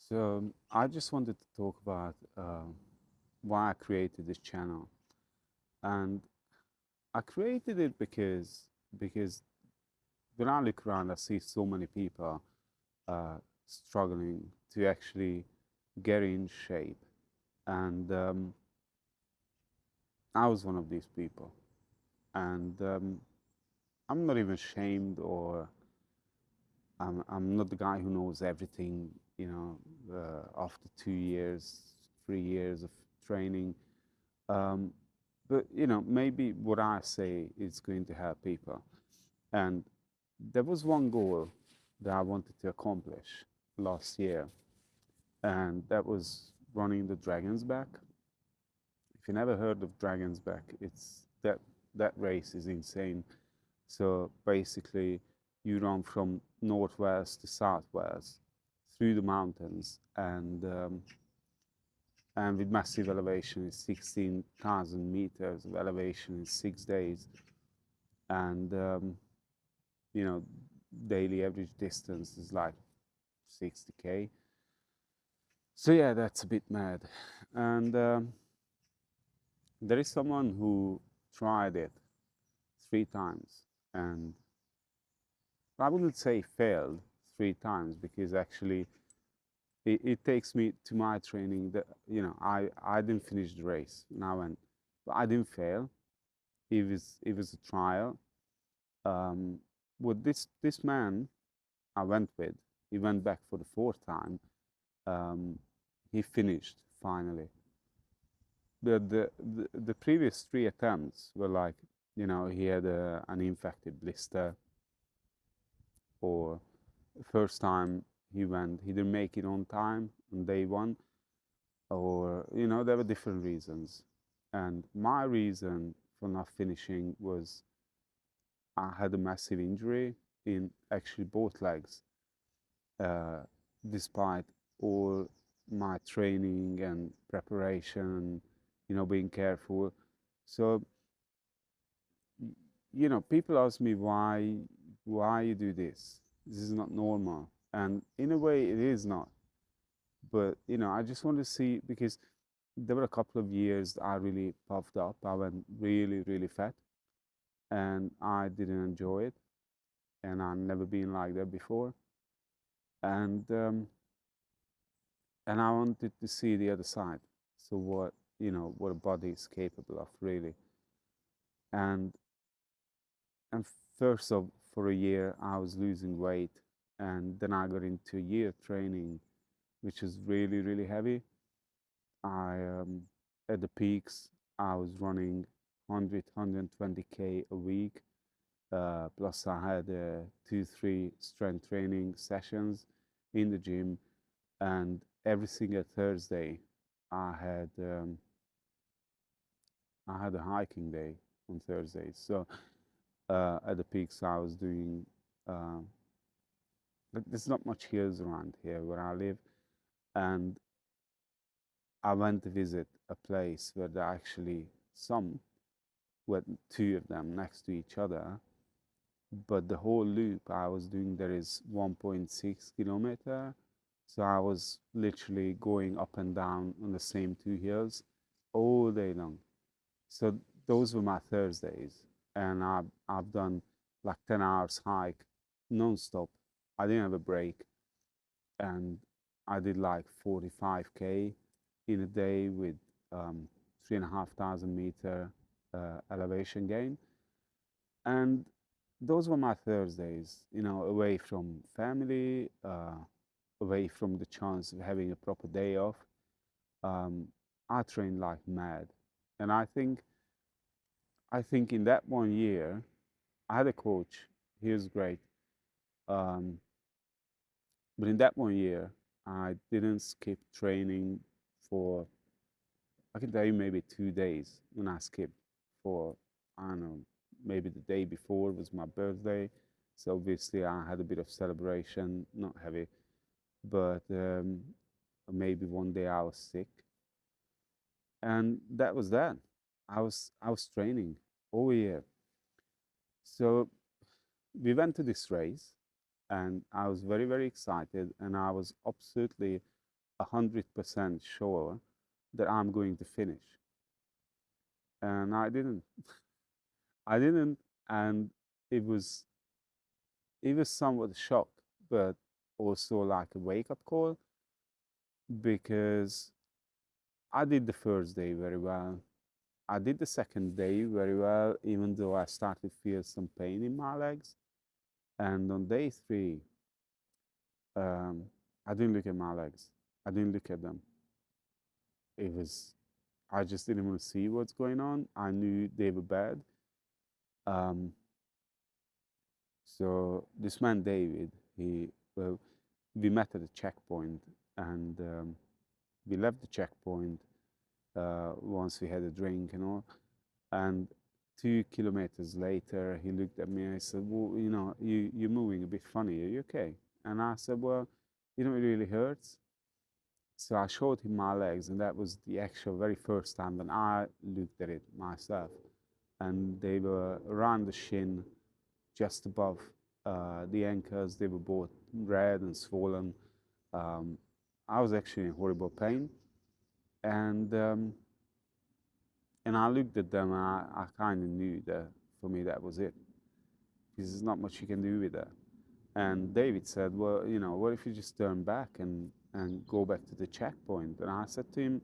So I just wanted to talk about why I created this channel, and I created it because when I look around, I see so many people uh, struggling to actually get in shape, and I was one of these people, and I'm not even ashamed, or I'm not the guy who knows everything. After 2 years, 3 years of training. Um, but maybe what I say is going to help people. And there was one goal that I wanted to accomplish last year, and that was running the Dragon's Back. If you never heard of Dragon's Back, it's that race is insane. So basically, you run from northwest to southwest through the mountains, and with massive elevation, it's 16,000 meters of elevation in 6 days, and you know, daily average distance is like 60K. So yeah, that's a bit mad. And there is someone who tried it 3 times, and I wouldn't say failed 3 times, because actually it takes me to my training that I didn't finish the race now, and but I didn't fail. It was a trial. Um, with this man I went with, he went back for the fourth time. Um, he finished finally. The previous three attempts were like, he had an infected blister, or first time he went, he didn't make it on time on day one, or there were different reasons. And my reason for not finishing was I had a massive injury in actually both legs, uh, despite all my training and preparation, being careful. So, people ask me why you do this. This is not normal, and in a way, it is not. But I just want to see, because there were a couple of years I really puffed up. I went really, really fat, and I didn't enjoy it, and I've never been like that before. And I wanted to see the other side. So what a body is capable of, really. And and first of for a year I was losing weight, and then I got into a year training, which is really, really heavy. I At the peaks I was running 120K a week. Plus I had 2, 3 strength training sessions in the gym, and every single Thursday I had um, I had a hiking day on Thursdays. So at the peaks, I was doing. Uh, there's not much hills around here where I live, and I went to visit a place where there are actually some, with two of them next to each other. But the whole loop I was doing there is 1.6 kilometer. So I was literally going up and down on the same two hills all day long. So those were my Thursdays, and I've done like 10 hours hike non-stop. I didn't have a break, and I did like 45K in a day with 3,500 meter elevation gain, and those were my Thursdays. Away from family, away from the chance of having a proper day off. Um, I trained like mad, and I think in that one year, I had a coach. He was great. Um, but in that one year, I didn't skip training for, I can tell you, maybe 2 days when I skipped for, I don't know, maybe the day before was my birthday. So obviously I had a bit of celebration, not heavy, but maybe one day I was sick. And that was that. I was training all year. So we went to this race, and I was very, very excited, and I was absolutely 100% sure that I'm going to finish, and I didn't. I didn't, and it was it was somewhat a shock, but also like a wake up call because I did the first day very well. I did the second day very well, even though I started to feel some pain in my legs. And on day three, um, I didn't look at my legs. I didn't look at them. It was, I just didn't want to see what's going on. I knew they were bad. Um, so this man, David, well, we met at a checkpoint and we left the checkpoint once we had a drink and all. And 2 kilometers later, he looked at me and I said, well, you're moving a bit funny. Are you okay? And I said, well, it really hurts. So I showed him my legs, and that was the actual very first time when I looked at it myself. And they were around the shin, just above the ankles. They were both red and swollen. Um, I was actually in horrible pain. And and I looked at them and I kind of knew that for me that was it. Because there's not much you can do with that. And David said, well, what if you just turn back and go back to the checkpoint? And I said to him,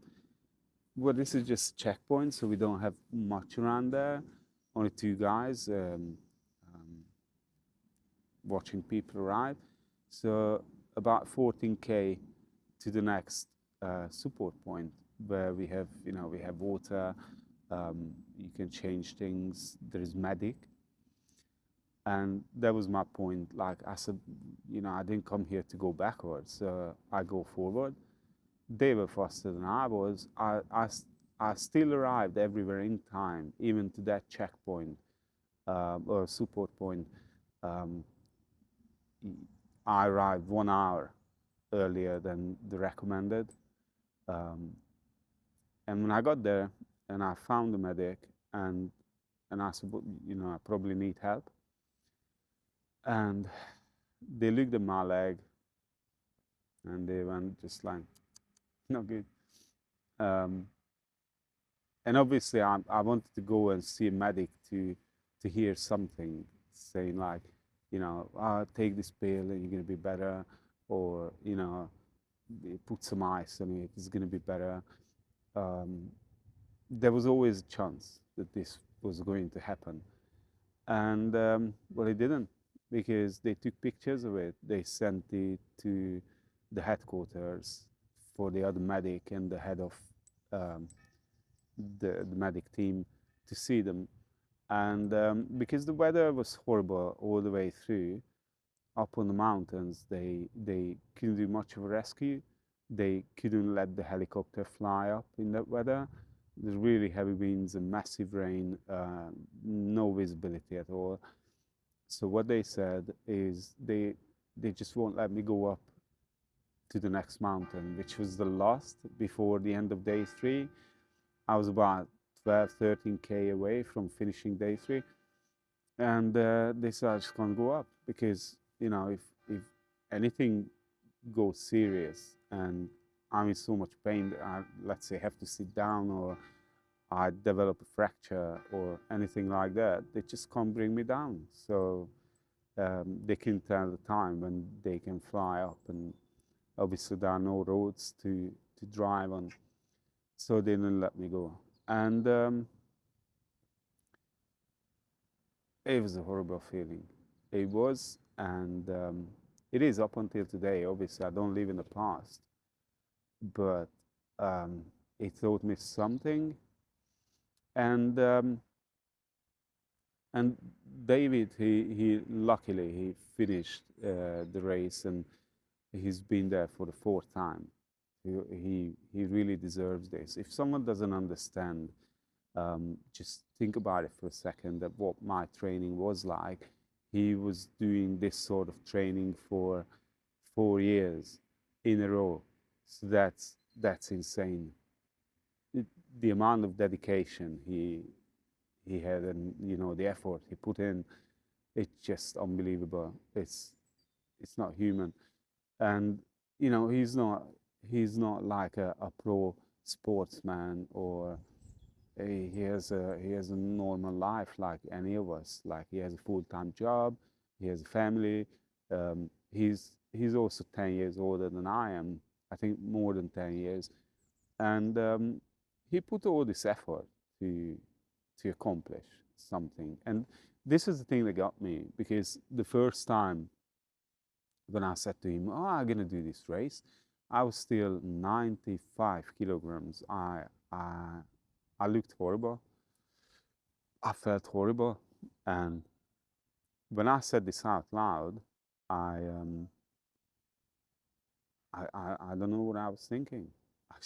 well, this is just checkpoint, so we don't have much around there. Only two guys watching people arrive. So about 14K to the next support point where we have, we have water, you can change things, there is medic. And that was my point. Like I said, I didn't come here to go backwards, so I go forward. They were faster than I was. I still arrived everywhere in time, even to that checkpoint or support point. Um, I arrived 1 hour earlier than the recommended. Um, and when I got there and I found the medic and I said, I probably need help. And they looked at my leg and they went just like, not good. Um, and obviously, I wanted to go and see a medic to hear something saying like, take this pill and you're gonna be better, or put some ice on it, it's gonna be better. There was always a chance that this was going to happen, and well, it didn't because they took pictures of it. They sent it to the headquarters for the other medic and the head of um, the medic team to see them. And because the weather was horrible all the way through, up on the mountains, they couldn't do much of a rescue. They couldn't let the helicopter fly up in that weather. There's really heavy winds and massive rain, no visibility at all. So what they said is they just won't let me go up to the next mountain, which was the last before the end of day three. I was about 12, 13K away from finishing day three. And they said I just can't go up because, if anything goes serious and I'm in so much pain that I, let's say, have to sit down or I develop a fracture or anything like that, they just can't bring me down. So they can tell the time when they can fly up, and obviously there are no roads to drive on, so they didn't let me go. And it was a horrible feeling. It was, and it is up until today. Obviously, I don't live in the past, but it taught me something. And and David, he luckily he finished the race, and he's been there for the fourth time. He really deserves this. If someone doesn't understand, just think about it for a second, that what my training was like. He was doing this sort of training for 4 years in a row. So that's insane. The amount of dedication he had, and the effort he put in, it's just unbelievable. It's not human. And he's not he's not like a pro sportsman, or he has a normal life like any of us. Like he has a full-time job, he has a family. He's also 10 years older than I am. I think more than 10 years. And he put all this effort to accomplish something. And this is the thing that got me, because the first time when I said to him, "Oh, I'm gonna do this race," I was still 95 kilograms. I I looked horrible. I felt horrible. And when I said this out loud, I um, I don't know what I was thinking. I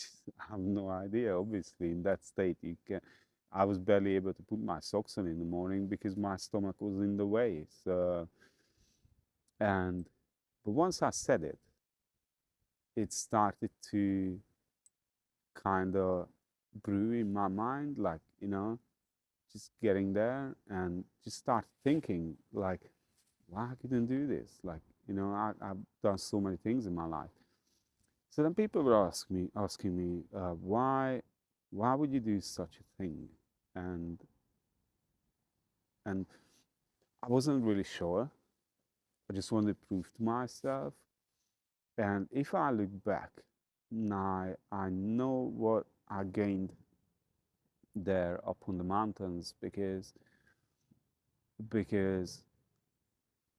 have no idea. Obviously, in that state, I was barely able to put my socks on in the morning because my stomach was in the way. So, and but once I said it, it started to kind of brew in my mind, like, just getting there and just start thinking, like, why I couldn't do this? Like, I've done so many things in my life. So then people were asking me, why would you do such a thing? And and I wasn't really sure. I just wanted to prove to myself. And if I look back now, I know what I gained there up on the mountains, because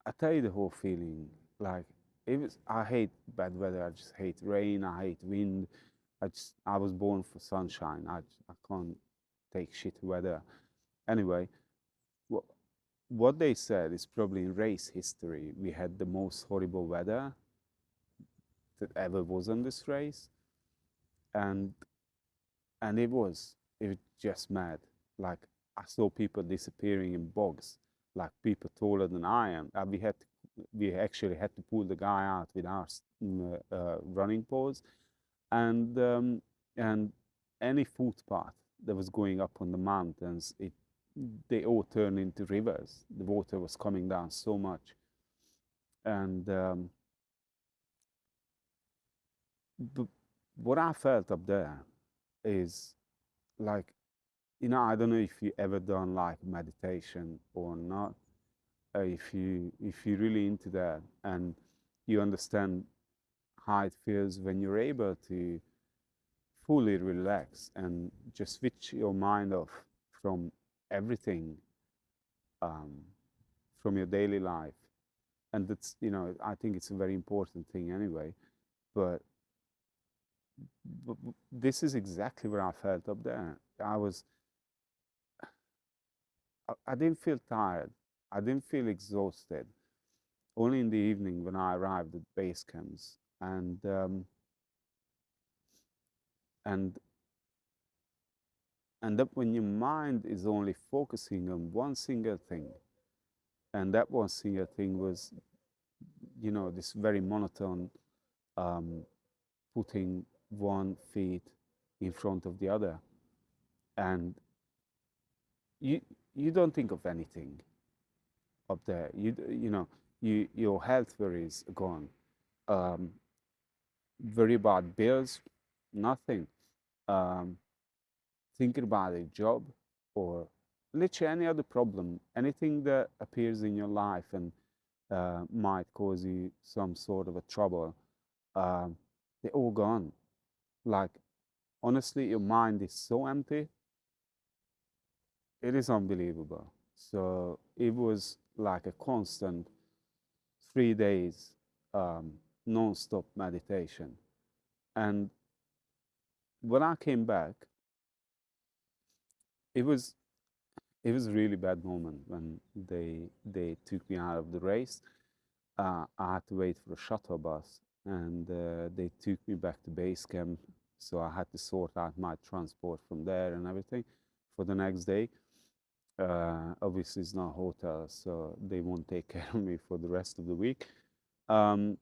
I tell you the whole feeling. Like, I hate bad weather. I just hate rain. I hate wind. I was born for sunshine. I can't take shit weather. Anyway, what what they said is, probably in race history we had the most horrible weather that ever was on this race. and and it was just mad. Like, I saw people disappearing in bogs, like people taller than I am. We actually had to pull the guy out with our running poles. And um, and any footpath that was going up on the mountains, they all turned into rivers. The water was coming down so much. And but what I felt up there is, like, I don't know if you ever done like meditation or not. If you're really into that, and you understand how it feels when you're able to fully relax and just switch your mind off from everything, um, from your daily life. And I think it's a very important thing anyway. But, this is exactly where I felt up there. I didn't feel tired. I didn't feel exhausted. Only in the evening when I arrived at base camps. And that when your mind is only focusing on one single thing, and that one single thing was, this very monotone, um, putting one feet in front of the other, and you you don't think of anything up there. Your health worries gone. Um, Worry about bills, nothing. Um, Thinking about a job, or literally any other problem, anything that appears in your life and might cause you some sort of a trouble, um, they're all gone. Like, honestly, your mind is so empty. It is unbelievable. So it was like a constant 3 days, um, non-stop meditation. And when I came back, it was it was a really bad moment when they took me out of the race. I had to wait for a shuttle bus, and they took me back to base camp. So I had to sort out my transport from there and everything for the next day. Obviously, it's not a hotel, so they won't take care of me for the rest of the week. Um,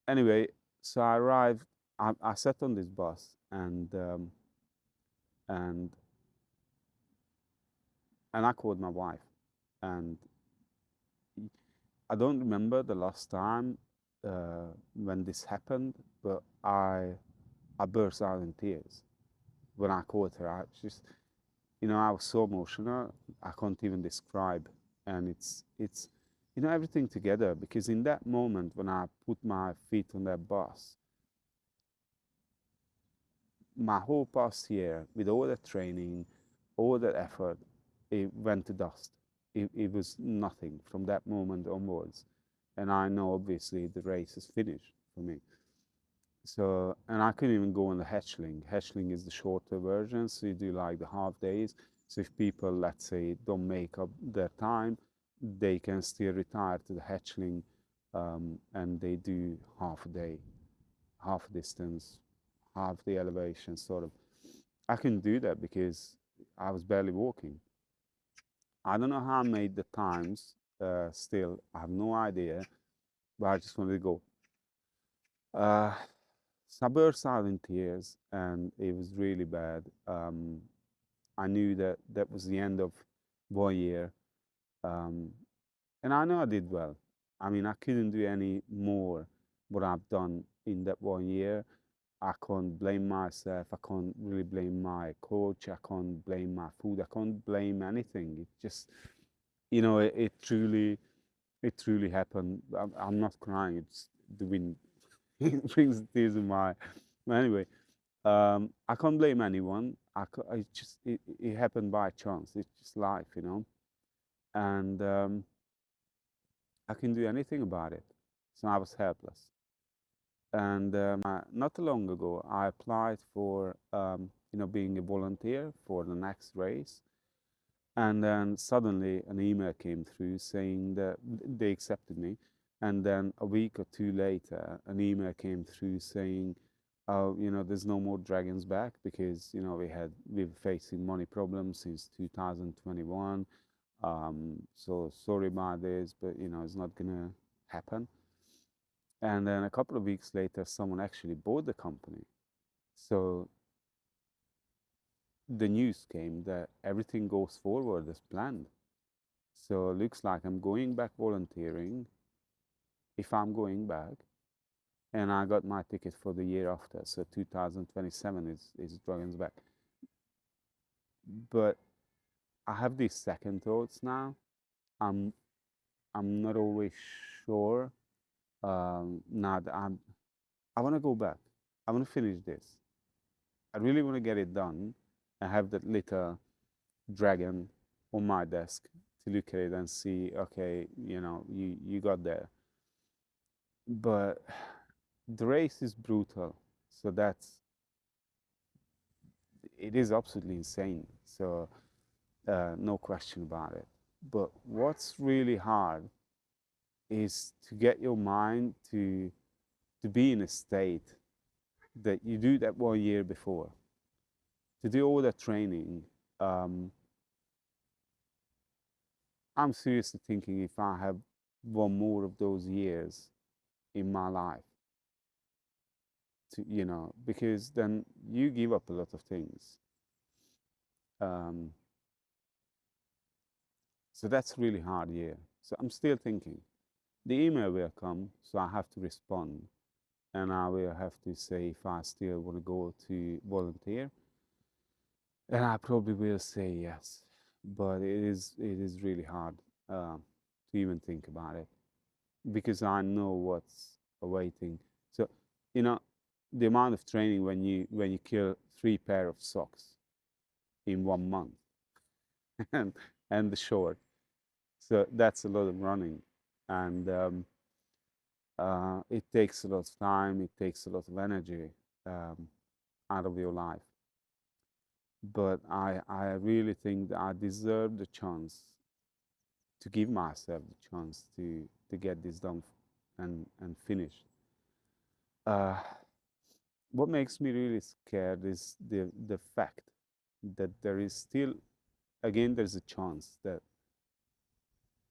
anyway, so I arrived. I sat on this bus, and I called my wife, and I don't remember the last time when this happened, but I burst out in tears when I caught her. I just, I was so emotional. I can't even describe. And it's, everything together, because in that moment when I put my feet on that bus, my whole past year with all that training, all that effort, it went to dust. It was nothing from that moment onwards. And I know obviously the race is finished for me. So, and I couldn't even go on the hatchling. Hatchling is the shorter version, so you do like the half days. So if people, let's say, don't make up their time, they can still retire to the hatchling, and they do half a day, half distance, half the elevation, sort of. I couldn't do that because I was barely walking. I don't know how I made the times. Still, I have no idea, but I just wanted to go. Uh, so I burst out in tears, and it was really bad. I knew that that was the end of 1 year, um, and I know I did well. I mean, I couldn't do any more what I've done in that 1 year. I can't blame myself. I can't really blame my coach. I can't blame my food. I can't blame anything. It just, it truly happened. I'm not crying. It's the wind. It brings tears in my. Anyway, I can't blame anyone. It happened by chance. It's just life. And I can do anything about it. So I was helpless. And not too long ago, I applied for being a volunteer for the next race. And then suddenly an email came through saying that they accepted me. And then a week or two later, an email came through saying, oh, there's no more Dragons back because, we were facing money problems since 2021. So sorry about this, but, it's not going to happen. And then a couple of weeks later, someone actually bought the company. So the news came that everything goes forward as planned. So it looks like I'm going back volunteering if I'm going back. And I got my ticket for the year after. So 2027 is Dragons back. But I have these second thoughts now. I'm I'm not always sure. Now that I want to go back. I want to finish this. I really want to get it done. I have that little dragon on my desk to look at it and see, okay, you got there. But the race is brutal, so it is absolutely insane. So no question about it. But what's really hard is to get your mind to be in a state that you do that 1 year before, to do all that training. Um, I'm seriously thinking if I have one more of those years in my life, because then you give up a lot of things. Um, so that's really hard year. So I'm still thinking. The email will come, so I have to respond, and I will have to say if I still want to go to volunteer, and I probably will say yes. But it is really hard to even think about it because I know what's awaiting. So, you know, the amount of training when you kill 3 pair of socks in 1 month, and the short. So that's a lot of running, and it takes a lot of time. It takes a lot of energy um, out of your life. But I really think that I deserve the chance to give myself the chance to get this done and finished. Uh, what makes me really scared is the fact that there is still, again, there's a chance that,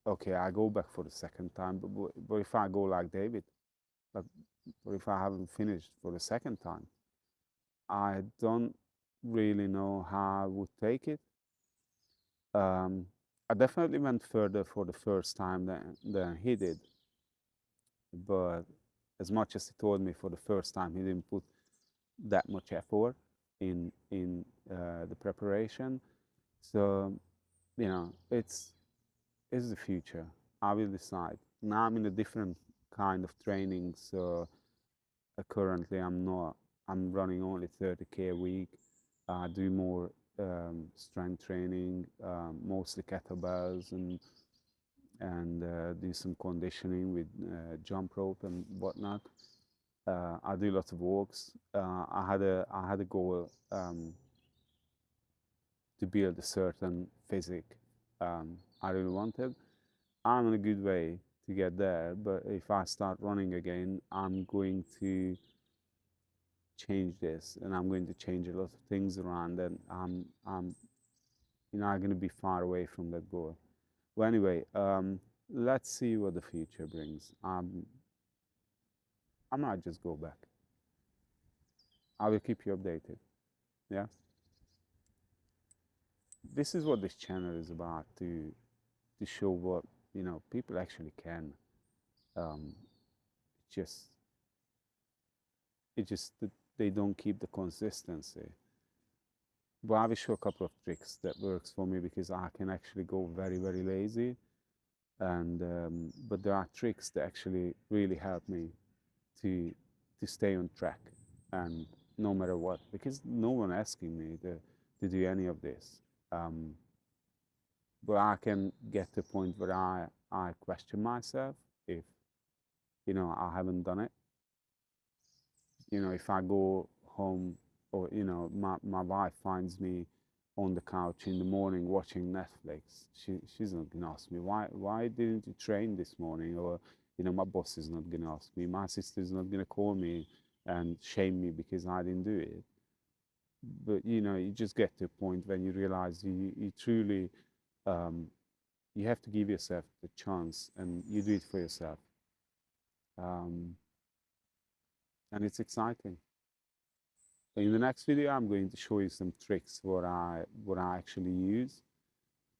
okay, I go back for the second time, but if I go like David, but what if I haven't finished for the second time? I don't really know how I would take it. Um, I definitely went further for the first time than he did, but as much as he told me for the first time, he didn't put that much effort in the preparation. So it's the future. I will decide. Now I'm in a different kind of training, so currently I'm running only 30K a week. I do more strength training, mostly kettlebells, and do some conditioning with jump rope and whatnot. I do lots of walks. I had a goal to build a certain physique I really wanted. I'm in a good way to get there, but if I start running again, I'm going to change this, and I'm going to change a lot of things around, and I'm I'm going to be far away from that goal. Well, anyway, let's see what the future brings. I might just go back. I will keep you updated. Yeah, this is what this channel is about, to show what people actually can. Um, just it's just that they don't keep the consistency. But I will show a couple of tricks that works for me, because I can actually go very, very lazy, and but there are tricks that actually really help me to stay on track, and no matter what, because no one asking me to do any of this. Um, but I can get to a point where I question myself if I haven't done it. If I go home, or my wife finds me on the couch in the morning watching Netflix, she's not gonna ask me why didn't you train this morning, or my boss is not gonna ask me, my sister's not gonna call me and shame me because I didn't do it. But you just get to a point when you realize you truly, um, you have to give yourself the chance, and you do it for yourself, um, and it's exciting. In the next video, I'm going to show you some tricks what I actually use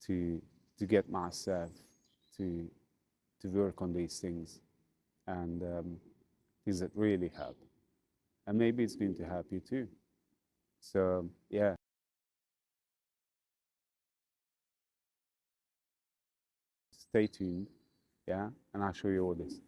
to get myself to work on these things, and things that really help. And maybe it's going to help you too. So yeah, stay tuned. Yeah, and I'll show you all this.